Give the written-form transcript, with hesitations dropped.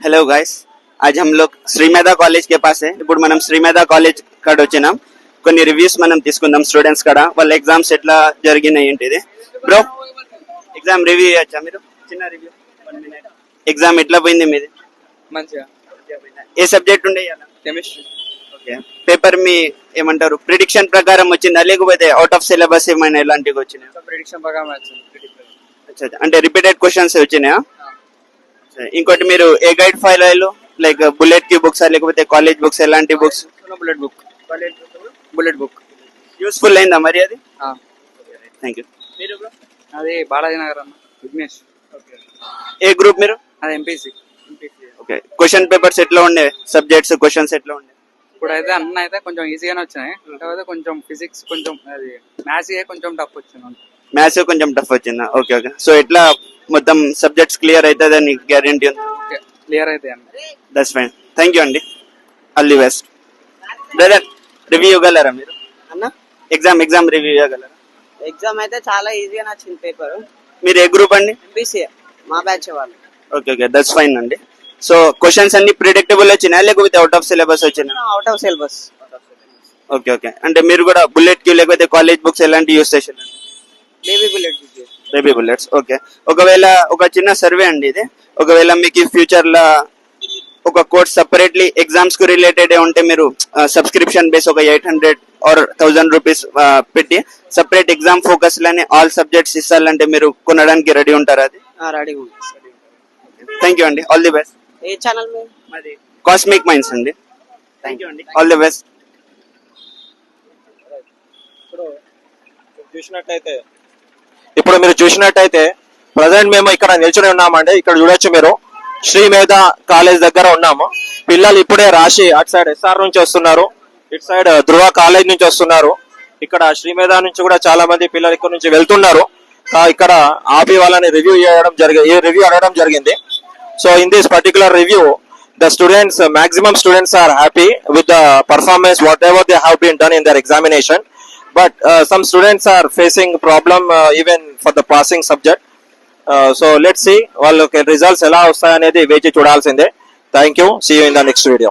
Hello guys, आज हम लोग श्रीमेधा कॉलेज के पास है. ఇప్పుడు మనం శ్రీమేధ కాలేజ్ కాడ వచ్చినాం. కొన్ని రివ్యూస్ మనం తీసుకుందాం స్టూడెంట్స్ కాడ. వాళ్ళ ఎగ్జామ్స్ ఎట్లా జరిగినాయి ఏంటిది. బ్రో, ఎగ్జామ్ రివ్యూ చేయొచ్చా మీరు? చిన్న రివ్యూ 1 మినిట్. ఎగ్జామ్ ఎట్లా పోయింది మీది? మంచిగా. ఏ సబ్జెక్ట్ ఉండే ఇయాల? కెమిస్ట్రీ. ఓకే. పేపర్ మీ ఏమంటారు ప్రిడిక్షన్ ప్రకారం వచ్చిందా లేకపోతే అవుట్ ఆఫ్ సిలబస్ ఏమైనా ఎలాంటివి వచ్చినాయి? ప్రిడిక్షన్ ప్రకారం వచ్చింది. అంటే రిపీటెడ్ క్వశ్చన్స్ వచ్చినాయా? ఇంకోటి మీరు ఏ గైడ్ ఫైల్ అయ్యారు? లైక్ బుల్లెట్ క్యూ బుక్స్ లేకపోతే కాలేజ్ బుక్స్ ఎలాంటి books? Bullet book. Bullet book useful అయిందా మరి అది? Thank you. అది బాలాజీ నగర్ అన్న విఘ్నేష్. ఏ గ్రూప్ మీరు? అది ఎంపీసీ. ఓకే. క్వశ్చన్ పేపర్స్ ఎట్లా ఉండే? సబ్జెక్ట్స్ క్వశ్చన్స్ ఎట్లా ఉండే? ఇప్పుడైతే అన్న అయితే కొంచెం ఈజీగానే వచ్చినాయి. కాకపోతే కొంచెం ఫిజిక్స్ కొంచెం అది మ్యాథ్స్ కొంచెం టఫ్ వచ్చింది. మ్యాథ్స్ కొంచెం టఫ్ వచ్చిందా? Okay okay. సో ఎట్లా మొత్తం సబ్జెక్ట్స్ క్లియర్ అవుతుందని గ్యారెంటీ ఉంది? క్లియర్ అయితే అన్న. That's fine. థ్యాంక్ యూ అండి. All the best. Brother, review ఇవ్వగలరా మీరు? అన్న ఎగ్జామ్ రివ్యూ ఇవ్వగలరా? ఎగ్జామ్ అయితే చాలా ఈజీగా నచ్చింది పేపర్. మీరు ఏ గ్రూప్ అండి? ఎంపీసీ మా బ్యాచ్ వాళ్ళు. ఓకే ఓకే, దట్స్ ఫైన్ అండి. సో క్వశ్చన్స్ అన్ని ప్రిడిక్టబుల్ వచ్చినాయా లేకపోతే అవుట్ ఆఫ్ సిలబస్ వచ్చినా? Out of syllabus. Okay okay. అంటే మీరు కూడా బుల్లెట్ క్యూ లేకపోతే కాలేజ్ బుక్స్ ఎలాంటి యూస్ చేశారు? Baby bullet. Baby bullets. Okay. ఒకవేళ ఒక చిన్న సర్వే అండి ఇది. ఒకవేళ మీకు ఫ్యూచర్ లా ఒక కోర్స్ సపరేట్లీ ఎగ్జామ్స్ కు రిలేటెడ్ ఉంటే మీరు సబ్స్క్రిప్షన్ బేస్ ఒక 800 or 1000 రూపీస్ పెట్టి సపరేట్ ఎగ్జామ్ ఫోకస్ లోనే ఆల్ సబ్జెక్ట్స్ ఇస్తారంటే మీరు కొనడానికి రెడీ ఉంటారా? అది రెడీ ఉంది. థ్యాంక్ యూ అండి. All the best. ఏ ఛానల్ మీ? మాది కాస్మిక్ మైండ్స్ అండి. థ్యాంక్ యూ అండి. All the best. ఇప్పుడు మీరు చూసినట్టయితే ప్రజెంట్ మేము ఇక్కడ నిల్చుని ఉన్నామండి. ఇక్కడ చూడొచ్చు మీరు శ్రీమేధ కాలేజ్ దగ్గర ఉన్నాము. పిల్లలు ఇప్పుడే రాసి అటు సైడ్ ఎస్ఆర్ నుంచి వస్తున్నారు, ఇటు సైడ్ ధృవ కాలేజ్ నుంచి వస్తున్నారు. ఇక్కడ శ్రీమేధ నుంచి కూడా చాలా మంది పిల్లలు ఇక్కడ నుంచి వెళ్తున్నారు. ఇక్కడ ఆపి వాళ్ళని రివ్యూ అడగడం జరిగింది. So in this particular review the students, maximum students are happy with the performance whatever they have been done in their examination, but some students are facing problem even for the passing subject. So let's see వాళ్ళకి results ఎలా వస్తాయనేది వేచి చూడాల్సిందే. Thank you. See you in the next video.